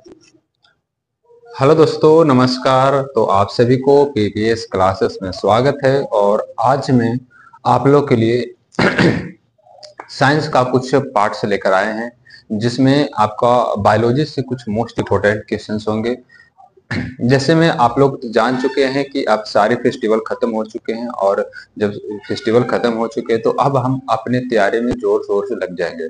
Hello दोस्तों, नमस्कार। तो आप सभी को पीपीएस क्लासेस में स्वागत है। और आज मैं आप लोग के लिए साइंस का कुछ पार्ट्स लेकर आए हैं, जिसमें आपका बायोलॉजी से कुछ मोस्ट इम्पोर्टेंट क्वेश्चंस होंगे। जैसे में आप लोग जान चुके हैं कि अब सारे फेस्टिवल खत्म हो चुके हैं, और जब फेस्टिवल खत्म हो चुके हैं तो अब हम अपने तैयारी में जोर शोर से लग जाएंगे।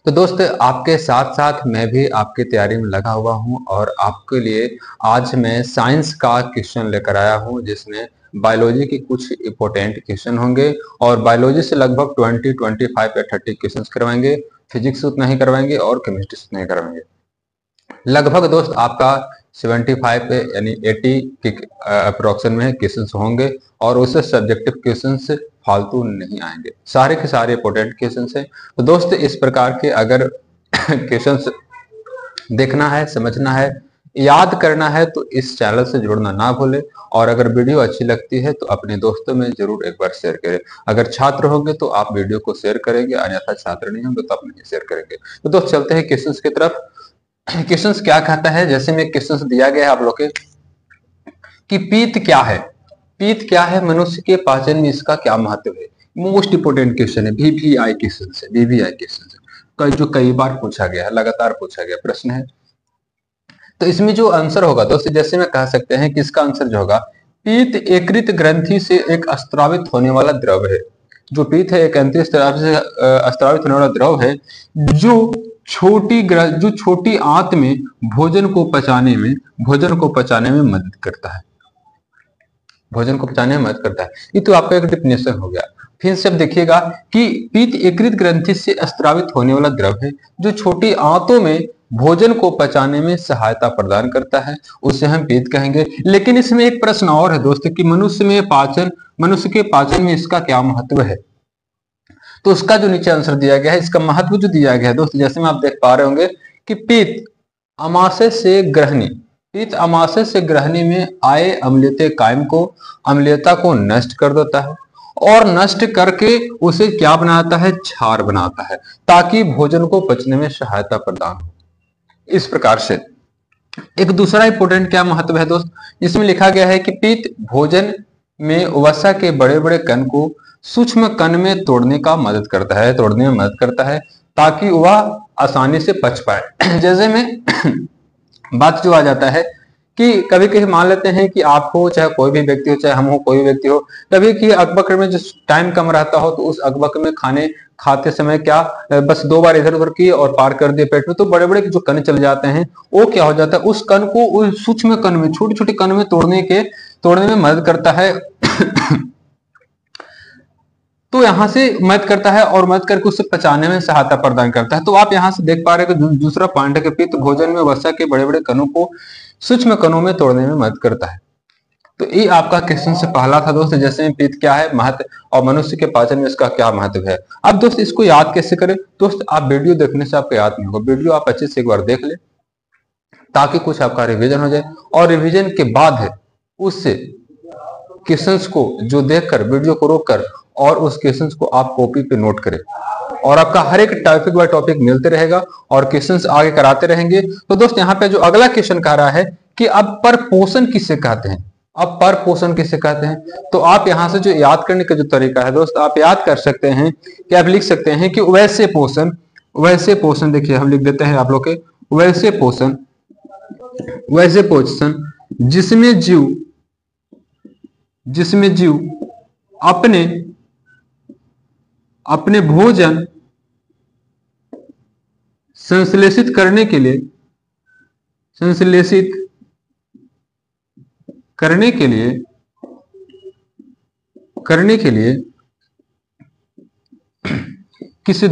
तो दोस्त, आपके साथ साथ मैं भी आपकी तैयारी में लगा हुआ हूं, और आपके लिए आज मैं साइंस का क्वेश्चन लेकर आया हूं, जिसमें बायोलॉजी के कुछ इंपॉर्टेंट क्वेश्चन होंगे। और बायोलॉजी से लगभग 25 या 30 क्वेश्चन करवाएंगे। फिजिक्स उतना ही करवाएंगे और केमिस्ट्री उतना ही करवाएंगे। लगभग दोस्त आपका 75 पे यानी 80 के अप्रोक्सीमेट में क्वेश्चंस होंगे, और उससे सब्जेक्टिव क्वेश्चंस फालतू नहीं आएंगे। सारे के सारे इंपॉर्टेंट क्वेश्चंस हैं। तो दोस्त, इस प्रकार के अगर क्वेश्चंस देखना है, समझना है, याद करना है, तो इस चैनल से जुड़ना ना भूले। और अगर वीडियो अच्छी लगती है तो अपने दोस्तों में जरूर एक बार शेयर करें। अगर छात्र होंगे तो आप वीडियो को शेयर करेंगे, अन्यथा छात्र नहीं होंगे तो आप नहीं शेयर करेंगे। तो दोस्त, चलते हैं क्वेश्चंस की तरफ। क्वेश्चंस क्या कहता है, जैसे में क्वेश्चंस दिया गया है आप लोग के कि पीत क्या है। पीत क्या है, मनुष्य के पाचन में इसका क्या महत्व है। मोस्ट इंपोर्टेंट क्वेश्चन है, वीवीआई क्वेश्चन है, वीवीआई क्वेश्चन है, जो कई बार पूछा गया है, लगातार पूछा गया प्रश्न है। तो इसमें जो आंसर होगा दोस्त, जैसे में कह सकते हैं कि इसका आंसर जो होगा, पीत यकृत ग्रंथि से एक स्त्रावित होने वाला द्रव है। जो पीत है एक अंतःस्त्राव से स्त्रावित होने वाला द्रव है, जो छोटी आंत में भोजन को पचाने में मदद करता है। भोजन को पचाने में मदद करता है। ये तो आपका एक डिफिनेशन हो गया। फिर से अब देखिएगा कि पीत यकृत ग्रंथि से स्त्रावित होने वाला द्रव है, जो छोटी आंतों में भोजन को पचाने में सहायता प्रदान करता है, उसे हम पीत कहेंगे। लेकिन इसमें एक प्रश्न और है दोस्त कि मनुष्य के पाचन में इसका क्या महत्व है। तो उसका जो नीचे आंसर दिया गया है, इसका महत्व जो दिया गया है दोस्त, जैसे में आप देख पा रहे होंगे कि पीत अमाशय से ग्रहणी में आए अम्लीयता को नष्ट कर देता है, और नष्ट करके उसे क्या बनाता है, क्षार बनाता है, ताकि भोजन को पचने में सहायता प्रदान हो। इस प्रकार से एक दूसरा इंपोर्टेंट क्या महत्व है दोस्त, इसमें लिखा गया है कि पीत भोजन में वसा के बड़े बड़े कण को सूक्ष्म कण में तोड़ने में मदद करता है, ताकि वह आसानी से पच पाए। जैसे में बात जो आ जाता है कि कभी कभी मान लेते हैं कि आप हो, चाहे कोई भी व्यक्ति हो, चाहे हम हो, कोई भी व्यक्ति हो, कभी कि अकबकर में जो टाइम कम रहता हो, तो उस अकबकर में खाने खाते समय क्या बस 2 बार इधर उधर किए और पार कर दिए पेट में, तो बड़े बड़े जो कण चले जाते हैं, वो क्या हो जाता है, उस कण को उस सूक्ष्म कण में, छोटे छोटे कण में तोड़ने में मदद करता है। तो यहां से मदद करता है, और मदद करके उसे पचाने में सहायता प्रदान करता है। तो आप यहां से देख पा रहे हैं कि दूसरा पॉइंट है कि पित्त भोजन में वसा के बड़े बड़े कणों को सूक्ष्म कणों में तोड़ने में मदद करता है। तो ये आपका क्वेश्चन से पहला था दोस्त, जैसे में पित्त क्या है, महत्व, और मनुष्य के पाचन में इसका क्या महत्व है। अब दोस्त, इसको याद कैसे करें दोस्त, आप वीडियो देखने से आपको याद नहीं होगा। वीडियो आप अच्छे से एक बार देख ले, ताकि कुछ आपका रिविजन हो जाए, और रिविजन के बाद है उससे क्वेश्चंस को जो देखकर, वीडियो को रोककर, और उस क्वेश्चंस को आप कॉपी पे नोट करें, और आपका हर एक टॉपिक बाय टॉपिक मिलते रहेगा, और क्वेश्चंस आगे कराते रहेंगे। तो दोस्त, यहाँ पे जो अगला क्वेश्चन कह रहा है कि अब पर पोषण किसे कहते हैं, अब पर पोषण किसे कहते हैं। तो आप यहां से जो याद करने का जो तरीका है दोस्त, आप याद कर सकते हैं कि आप लिख सकते हैं कि वैसे पोषण, देखिए हम लिख देते हैं आप लोग के, वैसे पोषण जिसमें जीव अपने भोजन संश्लेषित करने के लिए किसी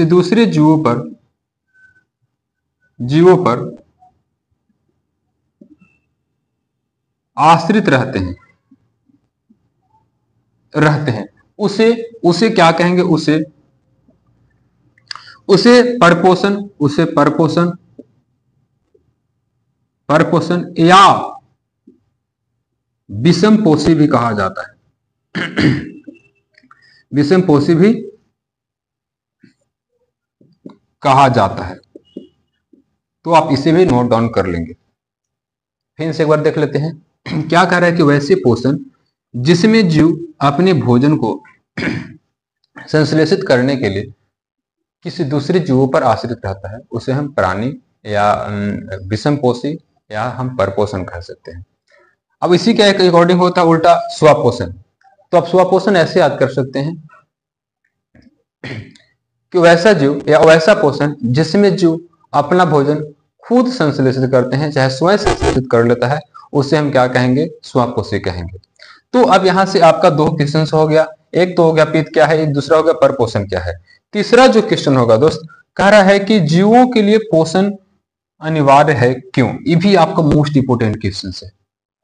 दूसरे जीवों पर आश्रित रहते हैं, उसे क्या कहेंगे, उसे परपोषण या विषमपोषी भी कहा जाता है। विषमपोषी भी कहा जाता है। तो आप इसे भी नोट डाउन कर लेंगे। फिर से एक बार देख लेते हैं। क्या कह रहा है कि वैसे पोषण जिसमें जीव अपने भोजन को संश्लेषित करने के लिए किसी दूसरे जीवों पर आश्रित रहता है, उसे हम प्राणी या विषमपोषी या हम परपोषण कह सकते हैं। अब इसी के अकॉर्डिंग होता है उल्टा स्वपोषण। तो आप स्वपोषण ऐसे याद कर सकते हैं कि वैसा जीव या वैसा पोषण जिसमें जीव अपना भोजन खुद संश्लेषित करते हैं, चाहे स्वयं संश्लेषित कर लेता है, उसे हम क्या कहेंगे? स्वपोषी कहेंगे। तो अब यहां से आपका दो क्वेश्चन हो गया। एक तो हो गया पित्त क्या है, एक दूसरा हो गया परपोषण क्या है। तीसरा जो क्वेश्चन होगा दोस्त, कह रहा है कि जीवों के लिए पोषण अनिवार्य है क्यों। ये भी आपका मोस्ट इंपोर्टेंट क्वेश्चन है,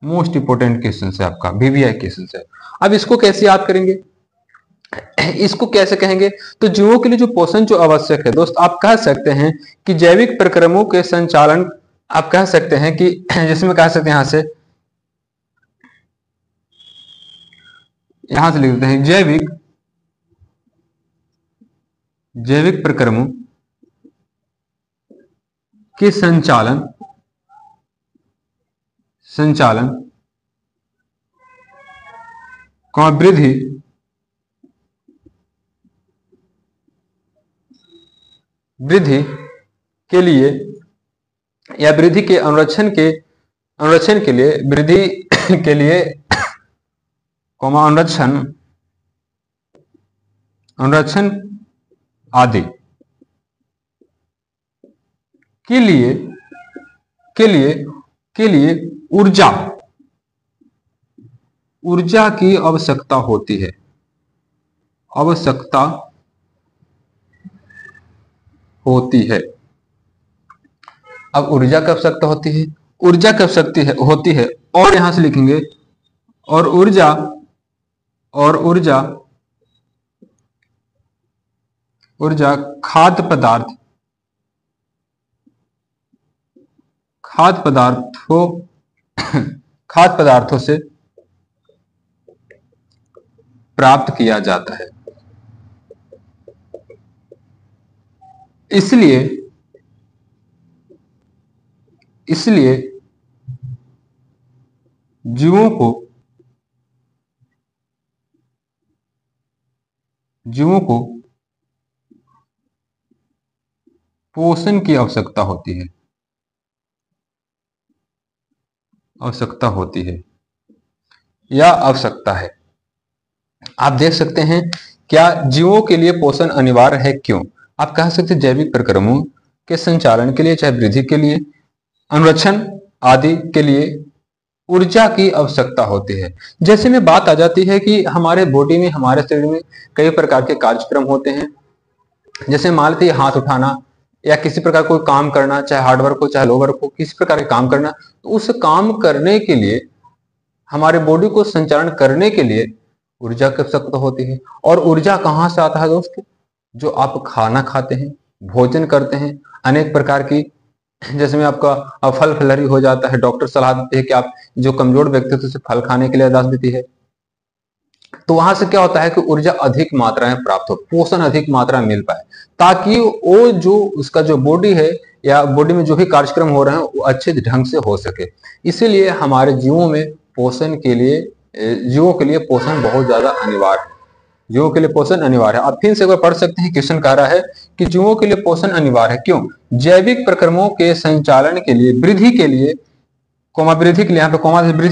मोस्ट इंपोर्टेंट क्वेश्चन है आपका, VVI क्वेश्चन है। अब इसको कैसे याद करेंगे, इसको कैसे कहेंगे? तो जीवों के लिए जो पोषण जो आवश्यक है दोस्त, आप कह सकते हैं कि जैविक प्रक्रमों के संचालन, आप कह सकते हैं कि जिसमें कह सकते हैं यहां से लिख देते हैं जैविक प्रक्रमों के संचालन का वृद्धि के लिए या वृद्धि के अनुरक्षण के लिए वृद्धि के लिए अनुरक्षण आदि के लिए ऊर्जा की आवश्यकता होती है। अब ऊर्जा की आवश्यकता होती है, होती है और यहां से लिखेंगे और ऊर्जा खाद्य पदार्थों से प्राप्त किया जाता है। इसलिए जीवों को पोषण की आवश्यकता होती है। आप देख सकते हैं, क्या जीवों के लिए पोषण अनिवार्य है क्यों। आप कह सकते हैं जैविक प्रक्रमों के संचालन के लिए, चाहे वृद्धि के लिए, अनुरक्षण आदि के लिए ऊर्जा की आवश्यकता होती है। जैसे में बात आ जाती है कि हमारे बॉडी में, हमारे शरीर में कई प्रकार के कार्यक्रम होते हैं। जैसे मान लेते हाथ उठाना या किसी प्रकार कोई काम करना, चाहे हार्ड वर्क हो चाहे लो वर्क हो, किसी प्रकार के काम करना, तो उस काम करने के लिए, हमारे बॉडी को संचालन करने के लिए ऊर्जा की आवश्यकता होती है। और ऊर्जा कहाँ से आता है दोस्त? जो आप खाना खाते हैं, भोजन करते हैं, अनेक प्रकार की, जैसे में आपका फल फलहरी हो जाता है, डॉक्टर सलाह देते हैं कि आप जो कमजोर व्यक्ति है उसे फल खाने के लिए आदेश देती है। तो वहां से क्या होता है कि ऊर्जा अधिक मात्रा में प्राप्त हो, पोषण अधिक मात्रा में मिल पाए, ताकि वो जो उसका जो बॉडी है या बॉडी में जो भी कार्यक्रम हो रहे हैं वो अच्छे ढंग से हो सके। इसीलिए हमारे जीवों के लिए पोषण बहुत ज्यादा अनिवार्य है। जीवों के लिए पोषण अनिवार्य है। आप फिर से एक बार पढ़ सकते हैं, क्वेश्चन कह रहा है कि जीवों के लिए पोषण अनिवार्य है क्यों। जैविक प्रक्रमों के संचालन के लिए, वृद्धि के लिए, यहाँ पे वृद्धि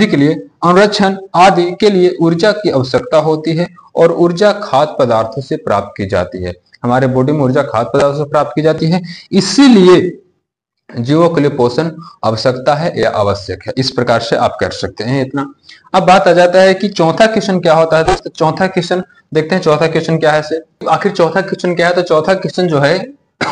के लिए, अनुरक्षण आदि के लिए ऊर्जा की आवश्यकता होती है और ऊर्जा खाद्य पदार्थों से प्राप्त की जाती है। हमारे बॉडी में ऊर्जा खाद्य पदार्थों से प्राप्त की जाती है, इसीलिए जीवों के लिए पोषण आवश्यकता है या आवश्यक है। इस प्रकार से आप कर सकते हैं इतना। अब बात आ जाता है कि चौथा क्वेश्चन क्या होता है दोस्तों। चौथा क्वेश्चन देखते हैं, चौथा क्वेश्चन क्या है। आखिर चौथा क्वेश्चन क्या है? तो चौथा क्वेश्चन जो है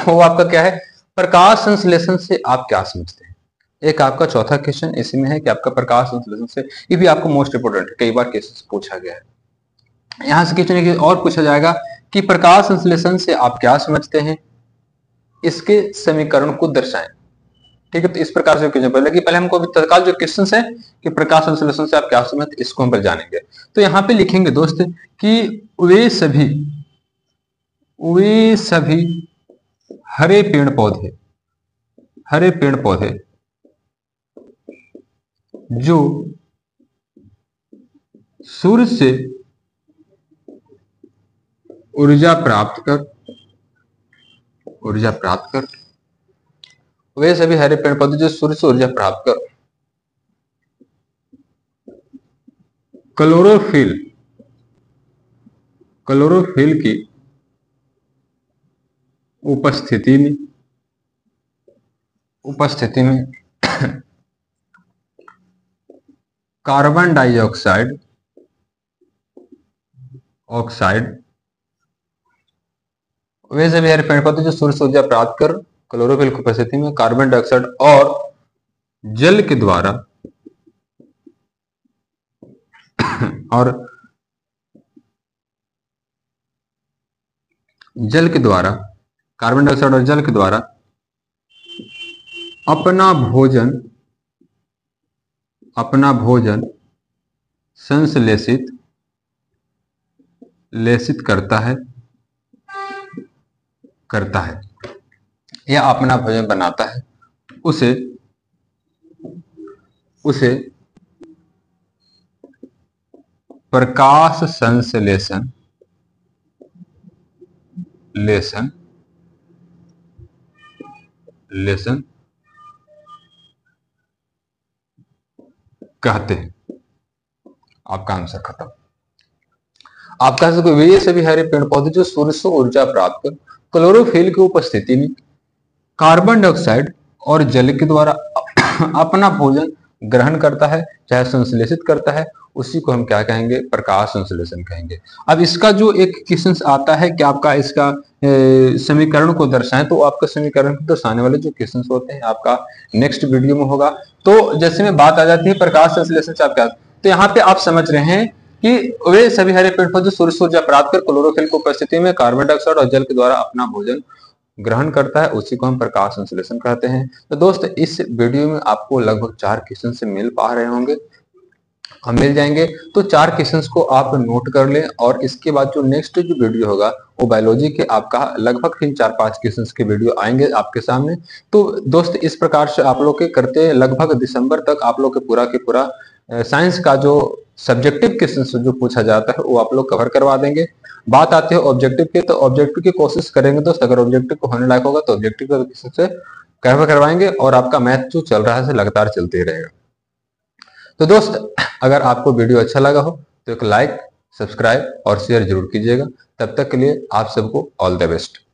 वो आपका क्या है, प्रकाश संश्लेषण से आप क्या समझते हैं। एक आपका चौथा क्वेश्चन इसमें है कि आपका प्रकाश संश्लेषण से, ये भी आपको मोस्ट इंपोर्टेंट है, कई बार क्वेश्चन पूछा गया है। यहां से क्वेश्चन और पूछा जाएगा कि प्रकाश संश्लेषण से आप क्या समझते हैं, इसके समीकरण को दर्शाएं। ठीक है, तो इस प्रकार से क्वेश्चन पहले हमको तत्काल जो क्वेश्चन है कि प्रकाश संश्लेषण से आप क्या समझते, इसको हम पर जानेंगे। तो यहाँ पे लिखेंगे दोस्त कि वे सभी हरे पेड़ पौधे हरे पेड़ पौधे जो सूर्य से ऊर्जा प्राप्त कर वे सभी हरे पेड़ पौधे जो सूर्य से ऊर्जा प्राप्त कर क्लोरोफिल की उपस्थिति में कार्बन डाइऑक्साइड वे सभी हरे पेड़ पौधे जो सूर्य से ऊर्जा प्राप्त कर क्लोरोफिल की उपस्थिति में कार्बन डाइऑक्साइड और जल के द्वारा कार्बन डाइऑक्साइड और जल के द्वारा अपना भोजन संश्लेषित करता है या अपना भोजन बनाता है, उसे प्रकाश संश्लेषण कहते हैं। आपका आंसर खत्म। आप कह सकते वे सभी हरे पेड़ पौधे जो सूर्य से ऊर्जा प्राप्त कर क्लोरोफिल की उपस्थिति में कार्बन डाइऑक्साइड और जल के द्वारा अपना भोजन ग्रहण करता है चाहे संश्लेषित करता है, उसी को हम क्या कहेंगे? प्रकाश संश्लेषण कहेंगे। अब इसका जो एक क्वेश्चन आता है कि आपका इसका समीकरण को दर्शाएं, तो आपका समीकरण को दर्शाने वाले जो क्वेश्चन होते हैं आपका नेक्स्ट वीडियो में होगा। तो जैसे में बात आ जाती है प्रकाश संश्लेषण से आप क्या, तो यहाँ पे आप समझ रहे हैं कि वे सभी हरे पेड़ पौधे सूर्य से ऊर्जा प्राप्त कर क्लोरोफिल की उपस्थिति में कार्बन डाइऑक्साइड और जल के द्वारा अपना भोजन ग्रहण करता है, उसी को हम प्रकाश संश्लेषण कहते हैं। तो दोस्त इस वीडियो में आपको लगभग 4 क्वेश्चन से मिल पा रहे होंगे, हम मिल जाएंगे। तो 4 क्वेश्चंस को आप नोट कर लें और इसके बाद जो नेक्स्ट जो वीडियो होगा वो बायोलॉजी के आपका लगभग 3-4-5 क्वेश्चंस के वीडियो आएंगे आपके सामने। तो दोस्त इस प्रकार से आप लोग के करते लगभग दिसंबर तक आप लोग के पूरा साइंस का जो सब्जेक्टिव क्वेश्चन जो पूछा जाता है वो आप लोग कवर करवा देंगे। बात आती है ऑब्जेक्टिव के, तो ऑब्जेक्टिव की कोशिश करेंगे दोस्त, अगर ऑब्जेक्टिव को होने लायक होगा तो ऑब्जेक्टिव का क्वेश्चन से कवर करवाएंगे और आपका मैथ जो चल रहा है लगातार चलते रहेगा। तो दोस्त अगर आपको वीडियो अच्छा लगा हो तो एक लाइक, सब्सक्राइब और शेयर जरूर कीजिएगा। तब तक के लिए आप सबको ऑल द बेस्ट।